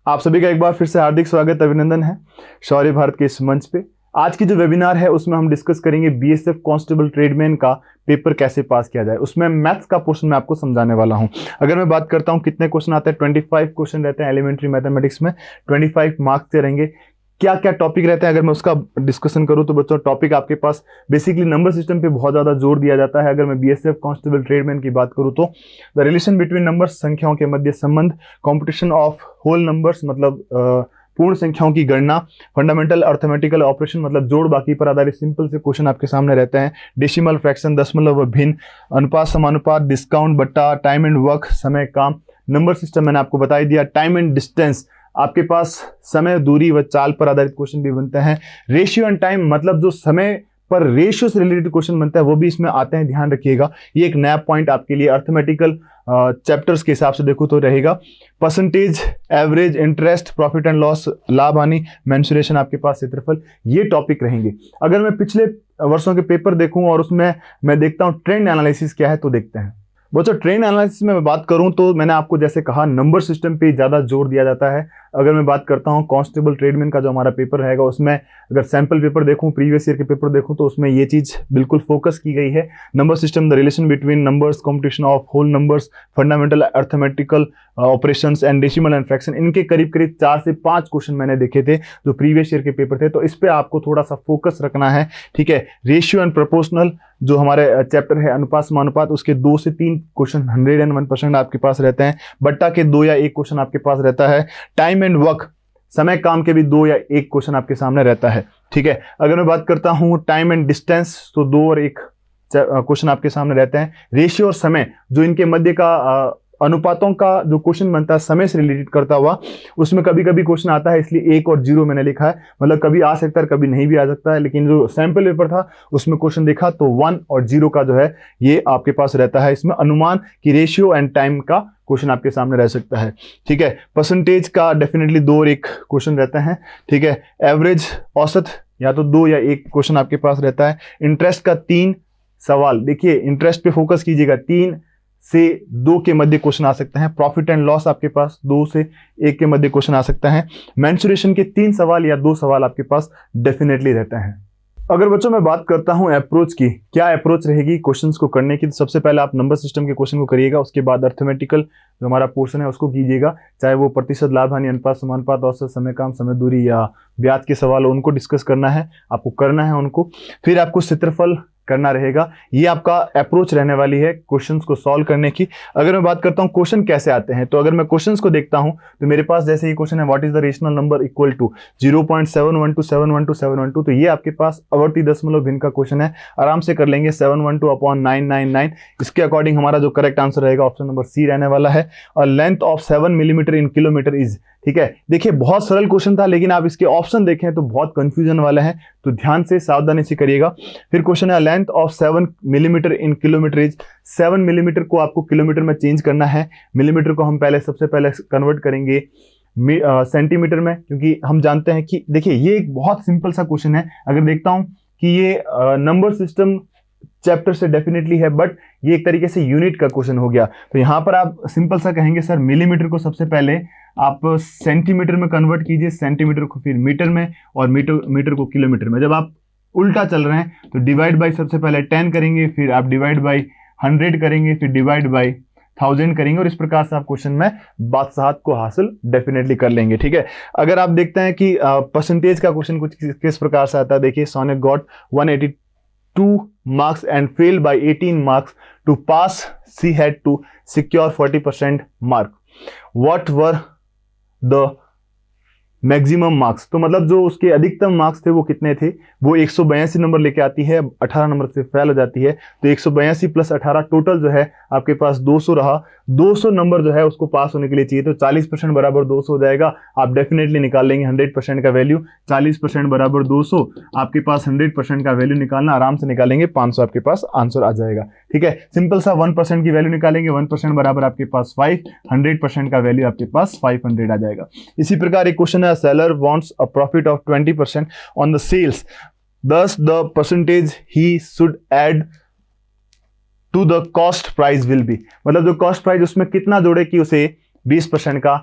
आप सभी का एक बार फिर से हार्दिक स्वागत अभिनंदन है शौर्य भारत के इस मंच पे। आज की जो वेबिनार है उसमें हम डिस्कस करेंगे बीएसएफ कांस्टेबल ट्रेडमैन का पेपर कैसे पास किया जाए। उसमें मैथ्स का पोर्शन मैं आपको समझाने वाला हूं। अगर मैं बात करता हूं कितने क्वेश्चन आते हैं, 25 क्वेश्चन रहते हैं एलिमेंट्री मैथमेटिक्स में, 25 मार्क्स के रहेंगे। क्या क्या टॉपिक रहते हैं अगर मैं उसका डिस्कशन करूं तो बच्चों टॉपिक आपके पास बेसिकली नंबर सिस्टम पे बहुत ज़्यादा जोर दिया जाता है। अगर मैं बीएसएफ कांस्टेबल ट्रेडमैन की बात करूं तो द रिलेशन बिटवीन नंबर्स, संख्याओं के मध्य संबंध, कॉम्पिटिशन ऑफ होल नंबर्स मतलब पूर्ण संख्याओं की गणना, फंडामेंटल अर्थमेटिकल ऑपरेशन मतलब जोड़ बाकी पर आधारित सिंपल से क्वेश्चन आपके सामने रहते हैं, डेसिमल फ्रैक्शन, दशमलव व भिन्न, अनुपात समानुपात, डिस्काउंट बट्टा, टाइम एंड वर्क, समय काम, नंबर सिस्टम मैंने आपको बता ही दिया, टाइम एंड डिस्टेंस आपके पास समय, दूरी व चाल पर आधारित क्वेश्चन भी बनते हैं, रेशियो एंड टाइम मतलब जो समय पर रेशियो से रिलेटेड क्वेश्चन बनता है वो भी इसमें आते हैं, ध्यान रखिएगा। ये एक नया पॉइंट आपके लिए अर्थमेटिकल चैप्टर्स के हिसाब से देखो तो रहेगा। Percentage, average, interest, profit and loss, लाभ हानि, मेंसुरेशन, आपके पास क्षेत्रफल, ये टॉपिक रहेंगे। अगर मैं पिछले वर्षों के पेपर देखूं और उसमें मैं देखता हूं ट्रेंड एनालिसिस क्या है तो देखते हैं। बच्चों ट्रेंड एनालिसिस में मैं बात करूं तो मैंने आपको जैसे कहा नंबर सिस्टम पे ज़्यादा जोर दिया जाता है। अगर मैं बात करता हूं कांस्टेबल ट्रेडमैन का जो हमारा पेपर रहेगा उसमें अगर सैंपल पेपर देखूं, प्रीवियस ईयर के पेपर देखूं तो उसमें ये चीज़ बिल्कुल फोकस की गई है। Number system, the relation between numbers, competition of whole numbers, fundamental arithmetical operations and decimal and fraction, इनके करीब करीब 4 से 5 क्वेश्चन मैंने देखे थे जो प्रीवियस ईयर के पेपर थे, तो इस पर आपको थोड़ा सा फोकस रखना है, ठीक है। रेशियो एंड प्रोपोर्शनल जो हमारे चैप्टर है, अनुपात समानुपात, उसके 2 से 3 क्वेश्चन 101% आपके पास रहते हैं। बट्टा के 2 या 1 क्वेश्चन आपके पास रहता है। टाइम एंड वर्क, समय काम के भी 2 या 1 क्वेश्चन आपके सामने रहता है, ठीक है। अगर मैं बात करता हूं टाइम एंड डिस्टेंस तो 2 और 1 क्वेश्चन आपके सामने रहते हैं। रेशियो और समय जो इनके मध्य का अनुपातों का जो क्वेश्चन बनता है समय से रिलेटेड करता हुआ, उसमें कभी कभी क्वेश्चन आता है, इसलिए 1 और 0 मैंने लिखा है, मतलब कभी आ सकता है कभी नहीं भी आ सकता है। लेकिन जो सैंपल पेपर था उसमें क्वेश्चन देखा तो 1 और 0 का जो है ये आपके पास रहता है। इसमें अनुमान की रेशियो एंड टाइम का क्वेश्चन आपके सामने रह सकता है, ठीक है। परसेंटेज का डेफिनेटली 2 और 1 क्वेश्चन रहता है, ठीक है। एवरेज, औसत, या तो 2 या 1 क्वेश्चन आपके पास रहता है। इंटरेस्ट का 3 सवाल, देखिए इंटरेस्ट पे फोकस कीजिएगा, 3 से 2 के मध्य क्वेश्चन आ सकते हैं। प्रॉफिट एंड लॉस आपके पास 2 से 1 के मध्य क्वेश्चन आ सकता है। मेंसुरेशन के 3 सवाल या 2 सवाल आपके पास डेफिनेटली रहते हैं। अगर बच्चों मैं बात करता हूं अप्रोच की, क्या अप्रोच रहेगी क्वेश्चंस को करने की, तो सबसे पहले आप नंबर सिस्टम के क्वेश्चन को करिएगा, उसके बाद अर्थमेटिकल जो हमारा पोर्शन है उसको कीजिएगा, चाहे वो प्रतिशत, लाभ हानि, अनुपात समानुपात, औसत, समय काम, समय दूरी या ब्याज के सवाल हो, उनको डिस्कस करना है, आपको करना है उनको। फिर आपको क्षेत्रफल करना रहेगा। ये आपका अप्रोच रहने वाली है क्वेश्चंस को सॉल्व करने की। अगर मैं बात करता हूं क्वेश्चन कैसे आते हैं, तो अगर मैं क्वेश्चंस को देखता हूं तो मेरे पास जैसे ये क्वेश्चन है, what is the rational number equal to 0.712 तो ये आपके पास आवर्ती दशमलव भिन्न का क्वेश्चन है, आराम से कर लेंगे 712/999। इसके अकॉर्डिंग हमारा जो करेक्ट आंसर रहेगा ऑप्शन नंबर सी रहने वाला है। और length of 7 millimetre in kilometre is, ठीक है। देखिए बहुत सरल क्वेश्चन था लेकिन आप इसके ऑप्शन देखें तो बहुत कंफ्यूजन वाले हैं, तो ध्यान से सावधानी से करिएगा। फिर क्वेश्चन है length of 7 millimetre in kilometre is, 7 millimetre को आपको किलोमीटर में चेंज करना है। मिलीमीटर को हम सबसे पहले कन्वर्ट करेंगे सेंटीमीटर में, क्योंकि हम जानते हैं कि देखिए ये एक बहुत सिंपल सा क्वेश्चन है। अगर देखता हूं कि ये नंबर सिस्टम चैप्टर से डेफिनेटली है, बट ये एक तरीके से यूनिट का क्वेश्चन हो गया, तो यहां पर आप सिंपल सा कहेंगे सर मिलीमीटर को सबसे पहले आप सेंटीमीटर में कन्वर्ट कीजिए, सेंटीमीटर को फिर मीटर में, और मीटर को किलोमीटर में। जब आप उल्टा चल रहे हैं तो डिवाइड बाय सबसे पहले 10 करेंगे, फिर आप डिवाइड बाय 100 करेंगे, फिर डिवाइड बाय 1000 करेंगे, और इस प्रकार से आप क्वेश्चन में बादशाहत को हासिल डेफिनेटली कर लेंगे, ठीक है। अगर आप देखते हैं कि परसेंटेज का क्वेश्चन कुछ किस प्रकार से आता है, देखिए sonic got 182 marks and failed by 18 marks to pass. She had to secure 40% mark. What were the maximum marks? तो मतलब जो उसके अधिकतम मार्क्स थे वो कितने थे, वो 182 नंबर लेके आती है, 18 नंबर से फेल हो जाती है, तो 182 प्लस 18 टोटल जो है आपके पास 200 रहा। 200 नंबर जो है उसको पास होने के लिए चाहिए, तो 40% बराबर 200 हो जाएगा। आप डेफिनेटली निकाल लेंगे 100% का वैल्यू, 40% बराबर 200, आपके पास 100% का वैल्यू निकालना, आराम से निकालेंगे 500 आपके पास आंसर आ जाएगा, ठीक है। सिंपल सा 1% की वैल्यू निकालेंगे, 1% बराबर आपके पास 5, 100% का वैल्यू आपके पास 500 आ जाएगा। इसी प्रकार एक क्वेश्चन है, seller wants a profit of 20% on the sales, thus the percentage he should add to the cost price will be, मतलब जो cost price उसमें कितना जोड़े कि उसे 20% का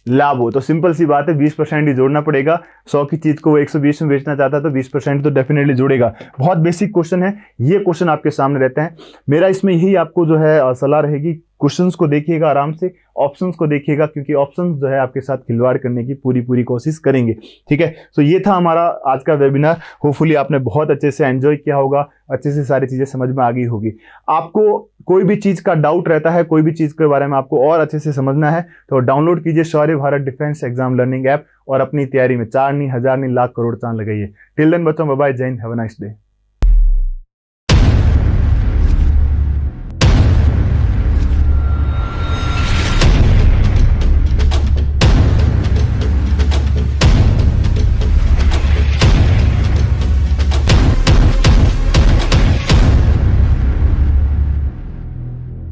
लाभ हो। तो सिंपल सी बात है, 20% ही जोड़ना पड़ेगा। 100 की चीज को वो 120 में बेचना चाहता है तो 20% तो डेफिनेटली जोड़ेगा। बहुत बेसिक क्वेश्चन है, ये क्वेश्चन आपके सामने रहते हैं। मेरा इसमें यही आपको जो है सलाह रहेगी, क्वेश्चंस को देखिएगा आराम से, ऑप्शंस को देखिएगा, क्योंकि ऑप्शंस जो है आपके साथ खिलवाड़ करने की पूरी पूरी कोशिश करेंगे। ठीक है, तो ये था हमारा आज का वेबिनार। होपफुली आपने बहुत अच्छे से एंजॉय किया होगा, अच्छे से सारी चीजें समझ में आ गई होगी। आपको कोई भी चीज का डाउट रहता है, कोई भी चीज के बारे में आपको और अच्छे से समझना है, तो डाउनलोड कीजिए Shaurya Bharat defence exam learning app और अपनी तैयारी में 4 नहीं, 1000 नहीं, लाख करोड़ चांद लगाइए। टिल देन बच्चों, बाय बाय, जय Hind, have a nice day.